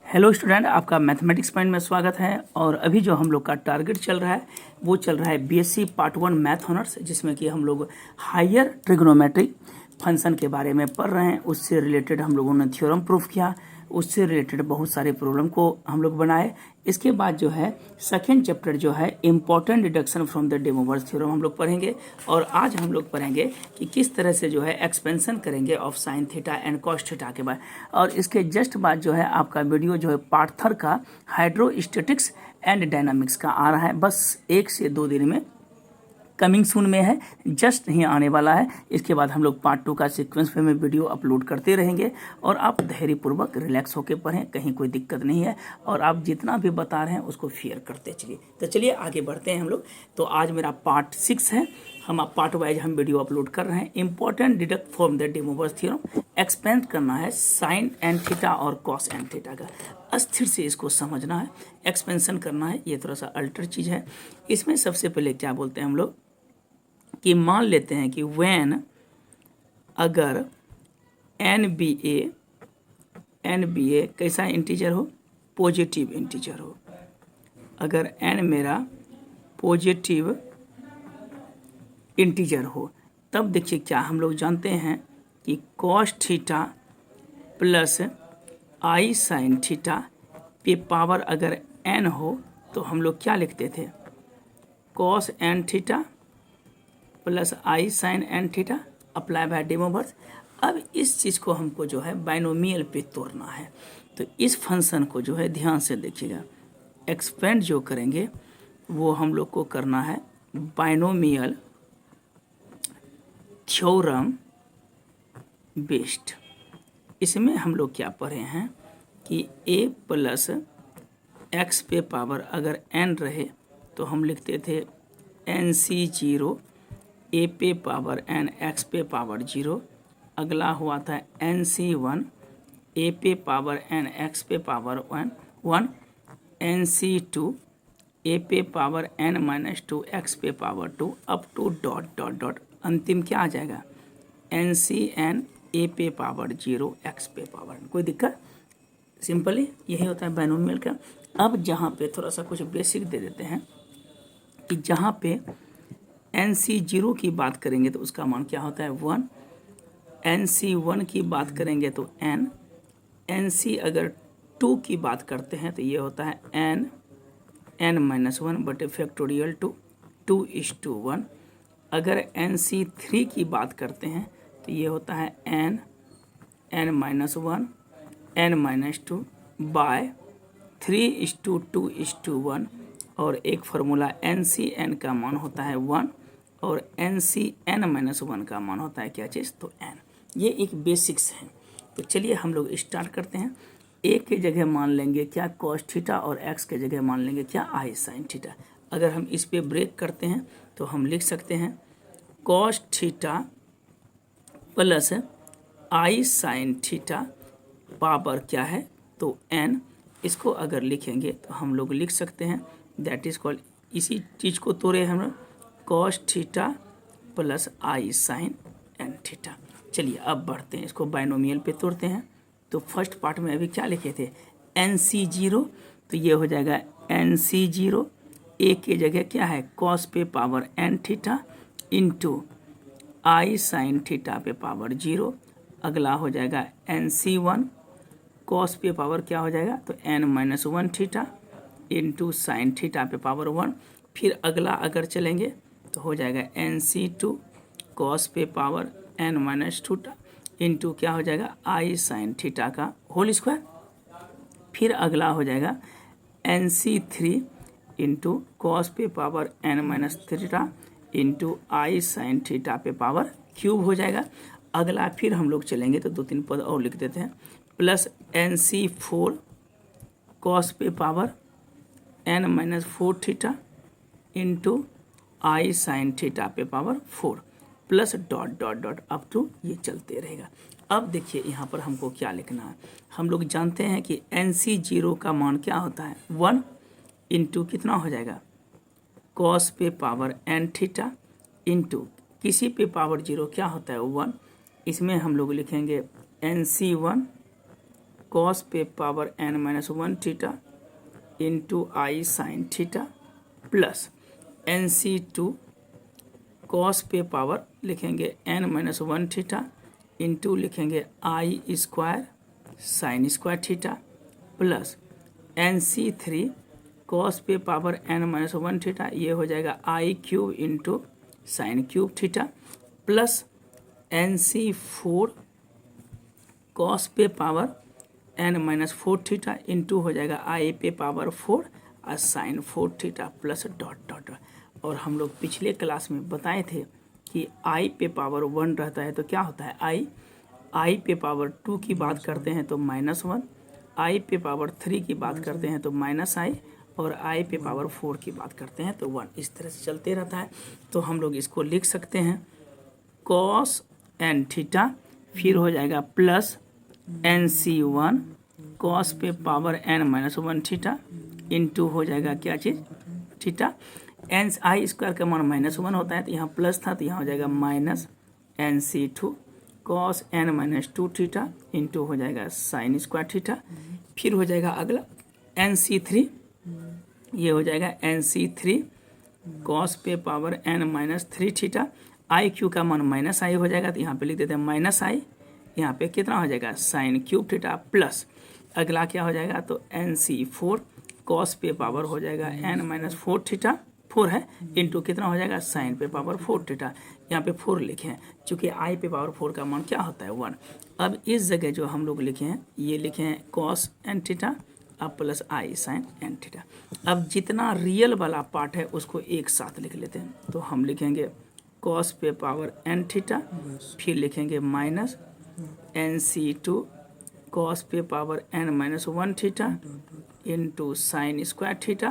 Hello student, आपका mathematics point में स्वागत है। और अभी जो हम लोग का टारगेट चल रहा है वो चल रहा है बीएससी पार्ट 1 मैथ ऑनर्स, जिसमें कि हम लोग हायर ट्रिग्नोमेट्री फंक्शन के बारे में पढ़ रहे हैं। उससे रिलेटेड हम लोगों ने थ्योरम प्रूफ किया, उससे रिलेटेड बहुत सारे प्रॉब्लम को हम लोग बनाए। इसके बाद जो है सेकेंड चैप्टर जो है important deduction from the day mowers theorem हम लोग पढ़ेंगे। और आज हम लोग पढ़ेंगे कि किस तरह से जो है एक्सपेंशन करेंगे of sine theta and cos theta के बाद। और इसके जस्ट बाद जो है आपका वीडियो जो है पार्ट 3 का हाइड्रोस्टैटिक्स एंड डायनामिक्स का आ रहा है। बस 1 से 2 दिन में कमिंग सून में है, जस्ट नहीं आने वाला है। इसके बाद हम लोग पार्ट 2 का सीक्वेंस में वीडियो अपलोड करते रहेंगे। और आप धैर्यपूर्वक रिलैक्स होकर पढ़ें, कहीं कोई दिक्कत नहीं है। और आप जितना भी बता रहे हैं उसको फेयर करते चलिए। तो चलिए आगे बढ़ते हैं हम लोग। तो आज मेरा पार्ट 6 है, हम पार्ट वाइज हम वीडियो अपलोड कर रहे हैं। Important deduct from the day mowers theorem expand करना है साइन एंड थीटा और कॉस एंड थीटा का। अस्थिर से इसको समझना है, एक्सपेंशन करना है। ये थोड़ा सा अल्टर चीज़ है। इसमें सबसे पहले क्या बोलते हैं हम लोग कि मान लेते हैं कि व्हेन अगर एन बी ए कैसा इंटीजर हो, पॉजिटिव इंटीजर हो। अगर एन मेरा पॉजिटिव इंटीजर हो तब देखिए क्या हम लोग जानते हैं कि cos theta plus i sine theta पे पावर अगर एन हो तो हम लोग क्या लिखते थे, cos n theta plus i sine n theta apply by De Moivre's इस चीज़ को हमको जो है बाइनोमियल पे तोड़ना है। तो इस फंक्शन को जो है ध्यान से देखिएगा, एक्सपेंड जो करेंगे वो हम लोग को करना है बाइनोमियल थ्योरम बेस्ड। इसमें हम लोग क्या पढ़े हैं कि a प्लस एक्स पे पावर अगर n रहे तो हम लिखते थे NC0 a पे पावर n x पे पावर 0। अगला हुआ था NC1 a पे पावर n x पे पावर 1। NC2 a पे पावर n माइनस 2 x पे power 2 up to dot dot dot. अंतिम क्या आ जाएगा, NCn a पे पावर 0 x पे पावर। कोई दिक्कत, सिंपली यही होता है बाइनोमियल का। अब जहाँ पे थोड़ा सा कुछ बेसिक दे देते हैं कि जहाँ पे NC0 की बात करेंगे तो उसका मान क्या होता है 1। NC1 की बात करेंगे तो n। NC अगर 2 की बात करते हैं तो ये होता है n माइनस 1 बटे फैक्टोरियल 2:1। अगर NC3 की बात करते हैं तो ये होता है n minus 1 n minus 2 by 3:2:1। और एक फार्मूला NCn का मान होता है 1 और NCn माइनस 1 का मान होता है क्या चीज़, तो n। ये एक बेसिक्स है। तो चलिए हम लोग स्टार्ट करते हैं। a के जगह मान लेंगे क्या, कॉस थीटा, और x के जगह मान लेंगे क्या, आई साइन थीटा। अगर हम इस पे ब्रेक करते हैं तो हम लिख सकते हैं cos theta plus i sine theta power क्या है तो n। इसको अगर लिखेंगे तो हम लोग लिख सकते हैं दैट इज कॉल्ड, इसी चीज़ को तोड़े हम लोग, cos theta plus i sine n theta. चलिए अब बढ़ते हैं, इसको बाइनोमियल पे तोड़ते हैं। तो फर्स्ट पार्ट में अभी क्या लिखे थे, NC0, तो ये हो जाएगा NC0 a के जगह क्या है, कॉस पे power n theta into i sine theta पे पावर 0। अगला हो जाएगा NC1 कॉस पे पावर क्या हो जाएगा, तो n minus 1 theta into sine theta पे पावर 1। फिर अगला अगर चलेंगे तो हो जाएगा NC2 कॉस पे पावर n माइनस 2 इंटू क्या हो जाएगा, आई साइन थीटा का होल स्क्वायर। फिर अगला हो जाएगा NC3 इंटू कॉस पे power n minus theta into i sine theta पे पावर क्यूब हो जाएगा। अगला फिर हम लोग चलेंगे तो 2-3 पद और लिख देते हैं, प्लस NC4 कॉस पे power n minus 4 theta into i sine theta पे power 4 plus dot dot dot up to ये चलते रहेगा। अब देखिए यहाँ पर हमको क्या लिखना है, हम लोग जानते हैं कि NC0 का मान क्या होता है 1 इंटू कितना हो जाएगा, कॉस पे पावर n थीटा इंटू किसी पे पावर 0 क्या होता है 1। इसमें हम लोग लिखेंगे NC1 कॉस पे power n minus 1 theta into i sine theta plus NC2 cos पे पावर लिखेंगे n माइनस 1 थीटा इंटू लिखेंगे i square sine square theta plus NC3 cos पे पावर n माइनस 1 थीटा, ये हो जाएगा i cube into sine cube theta plus NC4 cos पे power n minus 4 theta into हो जाएगा i पे power 4 और sine 4 theta plus dot dot. और हम लोग पिछले क्लास में बताए थे कि आई पे पावर 1 रहता है तो क्या होता है, आई पे पावर 2 की बात करते हैं तो -1, आई पे पावर 3 की बात करते हैं तो -i, और आई पे पावर 4 की बात करते हैं तो 1। इस तरह से चलते रहता है। तो हम लोग इसको लिख सकते हैं कॉस n थीटा, फिर हो जाएगा प्लस NC1 कॉस पे power n minus 1 theta into हो जाएगा क्या चीज़ थीटा, एन आई स्क्वायर का मान -1 होता है तो यहाँ प्लस था तो यहाँ हो जाएगा minus NC2 cos n minus 2 theta into हो जाएगा साइन स्क्वायर थीटा, फिर हो जाएगा अगला NC3, ये हो जाएगा NC3 कॉस पे power n minus 3 theta, I Q का मान -i हो जाएगा तो यहाँ पे लिख देते हैं -i, यहाँ पे कितना हो जाएगा साइन क्यूब थीटा प्लस अगला क्या हो जाएगा तो NC4 कॉस पे पावर हो जाएगा n माइनस 4 थीटा, 4 है इंटू कितना हो जाएगा साइन पे पावर 4 थीटा, यहाँ पे 4 लिखे हैं चूँकि आई पे पावर 4 का मान क्या होता है 1। अब इस जगह जो हम लोग लिखे हैं ये लिखे हैं कॉस n थीटा अब plus i sine n theta. अब जितना रियल वाला पार्ट है उसको एक साथ लिख लेते हैं तो हम लिखेंगे कॉस पे पावर n थीटा, फिर लिखेंगे माइनस NC2 कॉस पे power n minus 1 theta into sine square theta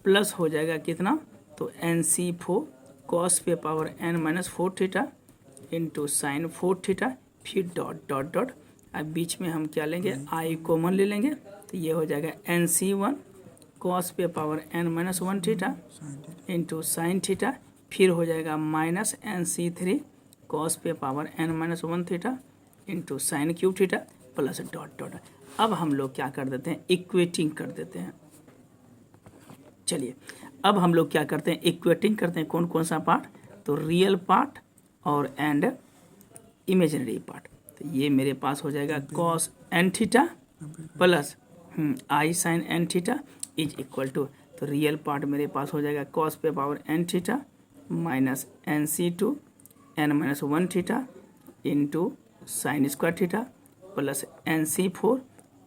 plus हो जाएगा कितना तो NC4 कॉस पे power n minus 4 theta into sine 4 theta, फिर डॉट डॉट डॉट। अब बीच में हम क्या लेंगे आई कॉमन ले लेंगे तो ये हो जाएगा NC1 कॉस पे power n minus 1 theta into sine theta, फिर हो जाएगा माइनस NC3 कॉस पे power n minus 1 theta into sine cube theta plus dot dot. अब हम लोग क्या कर देते हैं इक्वेटिंग कर देते हैं। चलिए अब हम लोग क्या करते हैं इक्वेटिंग करते हैं, कौन कौन सा पार्ट तो रियल पार्ट और एंड इमेजिनरी पार्ट। तो ये मेरे पास हो जाएगा cos n theta plus i sine n theta is equal to, तो रियल पार्ट मेरे पास हो जाएगा कॉस पे power n theta minus NC2 n minus 1 theta into sine square theta plus NC4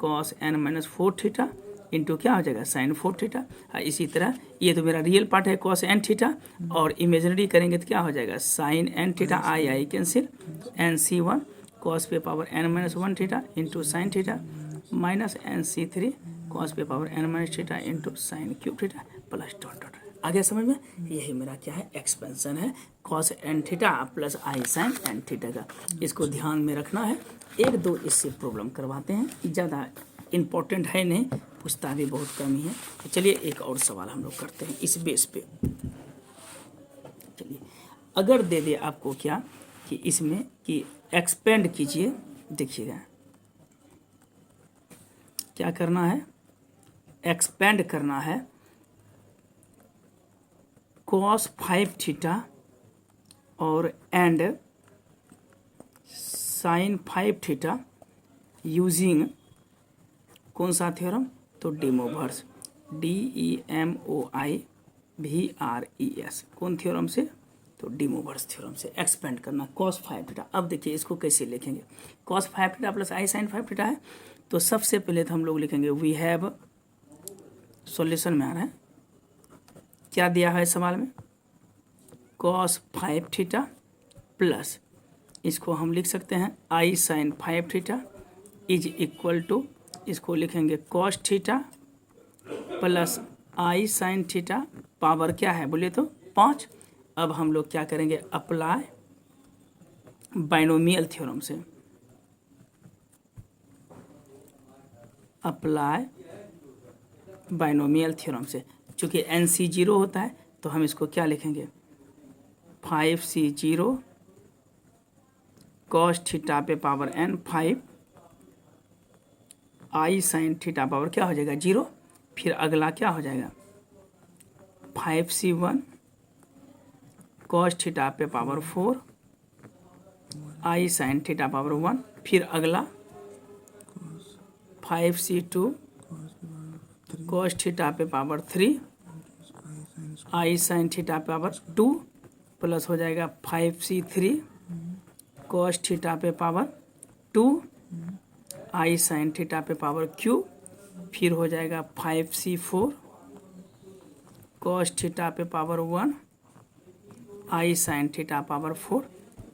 cos n minus 4 theta into क्या हो जाएगा sign 4 theta. इसी तरह ये तो मेरा रियल पार्ट है कॉस n थीटा, और इमेजिनरी करेंगे तो क्या हो जाएगा sine n theta i cancel, NC1 cos पे power n minus 1 theta into sine theta minus NC3 cos पे power n minus theta into sine cube theta plus dot dot. आगे समझ में, यही मेरा क्या है एक्सपेंशन है cos n theta plus i sine n theta का। इसको ध्यान में रखना है, एक दो इससे प्रॉब्लम करवाते हैं, ज़्यादा इम्पोर्टेंट है नहीं, पूछता भी बहुत कम ही है। तो चलिए एक और सवाल हम लोग करते हैं इस बेस पे। चलिए अगर दे दे आपको क्या कि इसमें कि एक्सपेंड कीजिए, देखिएगा क्या करना है एक्सपेंड करना है कॉस 5 थीटा और एंड साइन 5 थीटा यूजिंग कौन सा थ्योरम तो डीमोवर्स DEMOIVRES कौन थ्योरम से तो डीमोवर्स थ्योरम से एक्सपेंड करना कॉस 5 थीटा। अब देखिए इसको कैसे लिखेंगे, cos 5 theta plus i sine 5 theta है तो सबसे पहले तो हम लोग लिखेंगे वी हैव, सॉल्यूशन में आ रहा है क्या दिया है सवाल में कॉस 5 थीटा प्लस इसको हम लिख सकते हैं i sine 5 theta is equal to, इसको लिखेंगे cos theta plus i sine theta power क्या है बोले तो 5। अब हम लोग क्या करेंगे अप्लाई बाइनोमियल थ्योरम से, अप्लाई बाइनोमियल थ्योरम से, चूँकि NC 0 होता है तो हम इसको क्या लिखेंगे 5C0 कॉस थीटा पे पावर n 5 आई साइन थीटा पावर क्या हो जाएगा 0। फिर अगला क्या हो जाएगा 5c1 कॉस थीटा पे पावर 4 आई साइन थीटा पावर 1। फिर अगला 5c2 कॉस थीटा पे पावर 3 आई साइन थीटा पावर 2 प्लस हो जाएगा 5c3 कॉस थीटा पे पावर 2 आई साइन थीटा पे पावर क्यू। फिर हो जाएगा 5c4 कॉस थीटा पे पावर 1 आई साइन थीटा पावर 4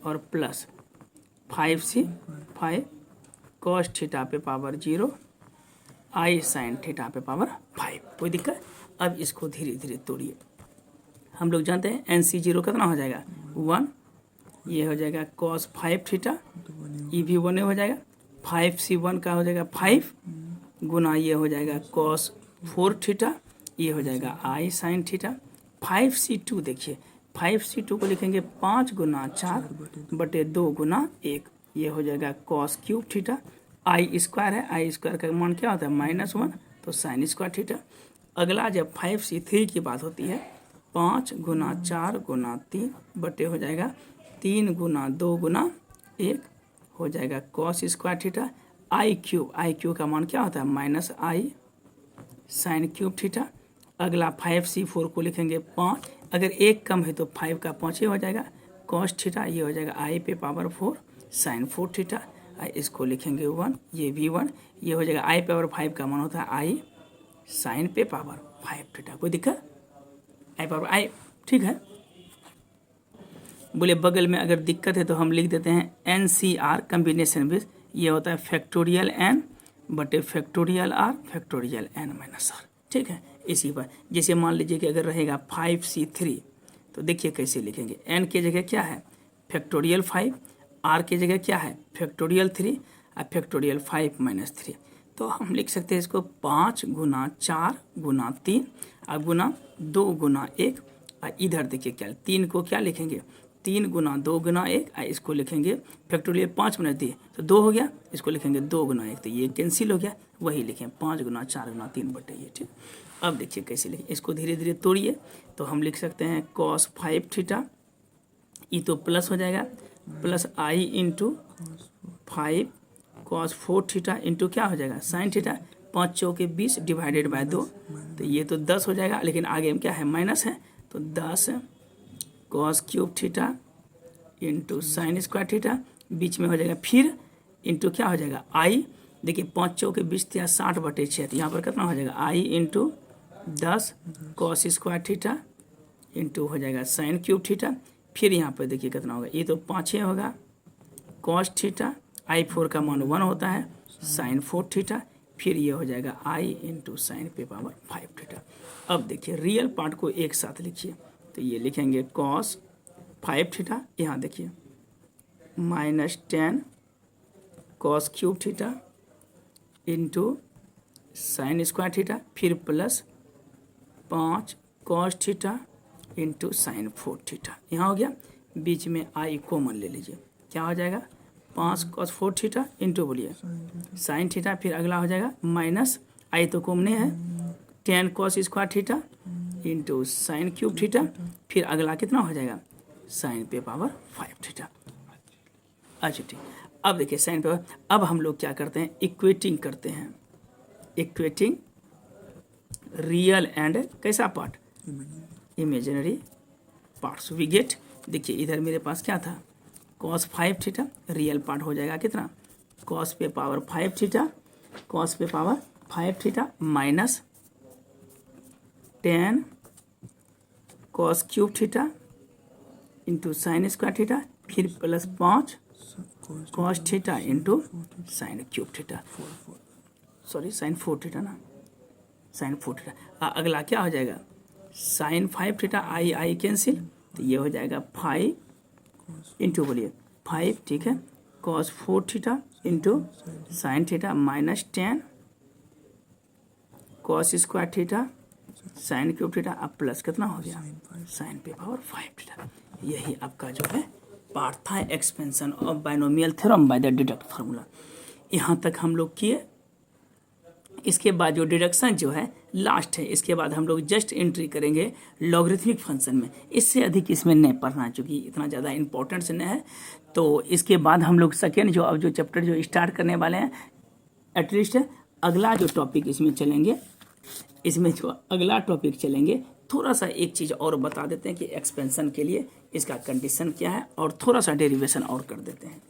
और प्लस 5c5 कॉस थीटा पे पावर 0 आई साइन थीटा पे पावर 5। कोई दिक्कत। अब इसको धीरे धीरे तोड़िए। हम लोग जानते हैं NC0 कितना हो जाएगा 1। ये हो जाएगा कॉस 5 थीटा, ये भी 1 हो जाएगा। 5c1 का हो जाएगा 5 गुना ये हो जाएगा कॉस 4 थीटा, ये हो जाएगा आई साइन थीटा। 5c2 देखिए 5c2 को लिखेंगे 5 गुना 4 बटे 2 गुना 1, ये हो जाएगा कॉस क्यूब थीटा। आई स्क्वायर है, आई स्क्वायर का मान क्या होता है -1, तो साइन स्क्वायर थीटा। अगला जब 5c3 की बात होती है 5 गुना 4 गुना 3 बटे हो जाएगा 3 गुना 2 गुना 1, हो जाएगा कॉस स्क्वायर थीटा। आई क्यूब का मान क्या होता है -i साइन क्यूब थीटा। अगला 5c4 को लिखेंगे 5, अगर 1 कम है तो 5 का 5 ही हो जाएगा कॉस थीटा, ये हो जाएगा आई पे पावर 4 साइन 4 थीटा। इसको लिखेंगे 1, ये भी 1, ये हो जाएगा आई पावर 5 का मान होता है आई साइन पे पावर 5 थीटा। कोई दिक्कत। आई पावर आई ठीक है। बोले बगल में अगर दिक्कत है तो हम लिख देते हैं NCR कम्बिनेशन बेस, ये होता है फैक्टोरियल n बटे factorial r factorial n minus r। ठीक है। इसी पर जैसे मान लीजिए कि अगर रहेगा 5c3 तो देखिए कैसे लिखेंगे। n की जगह क्या है फैक्टोरियल 5, r की जगह क्या है फैक्टोरियल 3 और फैक्टोरियल 5 माइनस 3। तो हम लिख सकते हैं इसको 5 गुना 4 गुना 3 और गुना 2 गुना 1। और इधर देखिए क्या 3 को क्या लिखेंगे 3 गुना 2 गुना 1, और इसको लिखेंगे फैक्टोरियल 5 माइनस 3 तो 2 हो गया, इसको लिखेंगे 2 गुना 1 तो ये कैंसिल हो गया, वही लिखें 5 गुना 4 गुना 3 बटे ये। ठीक। अब देखिए कैसे लिखें, इसको धीरे धीरे तोड़िए। तो हम लिख सकते हैं कॉस 5 थीटा, ये तो प्लस हो जाएगा प्लस आई इंटू 5 कॉस 4 थीटा इंटू क्या हो जाएगा साइन थीटा, 5 चौके 20 डिवाइडेड बाय 2 तो ये तो 10 हो जाएगा, लेकिन आगे में क्या है माइनस है तो 10 cos cube theta into sine square theta, बीच में हो जाएगा फिर इंटू क्या हो जाएगा आई। देखिए 5 चौके 20 या 60 बटे 6 तो यहाँ पर कितना हो जाएगा i into 10 cos square theta into हो जाएगा साइन क्यूब थीटा। फिर यहाँ पर देखिए कितना होगा, ये तो 5 होगा कॉस थीटा, आई 4 का मान 1 होता है साइन 4 थीटा, फिर ये हो जाएगा आई इंटू साइन पे पावर 5 थीटा। अब देखिए रियल पार्ट को एक साथ लिखिए, तो ये लिखेंगे कॉस 5 थीटा, यहाँ देखिए -10 cos cube theta into sine square theta, फिर plus 5 cos theta into sine 4 theta. यहाँ हो गया, बीच में आई कॉमन ले लीजिए, क्या हो जाएगा 5 कॉस 4 थीटा इंटू बोलिए साइन थीटा, फिर अगला हो जाएगा माइनस आई तो कॉमन है 10 cos square theta into sine cube theta, फिर अगला कितना हो जाएगा साइन पे पावर 5 थीटा। अच्छा ठीक। अब देखिए साइन पे, अब हम लोग क्या करते हैं इक्वेटिंग करते हैं, इक्वेटिंग रियल एंड कैसा part imaginary parts we get. देखिए इधर मेरे पास क्या था कॉस 5 थीटा, रियल पार्ट हो जाएगा कितना कॉस पे पावर 5 थीटा, कॉस पे power 5 theta minus 10 cos cube theta into sine square theta, फिर plus 5 cos theta into sine cube theta, sorry sine 4 theta ना, साइन 4 थीटा। अगला क्या हो जाएगा sine 5 theta, i i cancel, तो ये हो जाएगा 5 इंटू बोलिए 5 ठीक है cos 4 theta into sine theta minus 10 cos square theta sine cube theta, अब प्लस कितना हो गया साइन पे पावर 5 थीटा। यही आपका जो है पार्ट था expansion of binomial theorem by the deduct formula. यहाँ तक हम लोग किए। इसके बाद जो डिडक्शन जो है लास्ट है, इसके बाद हम लोग जस्ट एंट्री करेंगे लॉगरिथमिक फंक्शन में। इससे अधिक इसमें नहीं पढ़ना, चूँकि इतना ज़्यादा इंपॉर्टेंट नहीं है। तो इसके बाद हम लोग सेकेंड जो अब जो चैप्टर जो स्टार्ट करने वाले हैं, एटलीस्ट अगला जो टॉपिक इसमें चलेंगे, इसमें जो अगला टॉपिक चलेंगे, थोड़ा सा एक चीज़ और बता देते हैं कि एक्सपेंशन के लिए इसका कंडीशन क्या है, और थोड़ा सा डेरिवेशन और कर देते हैं।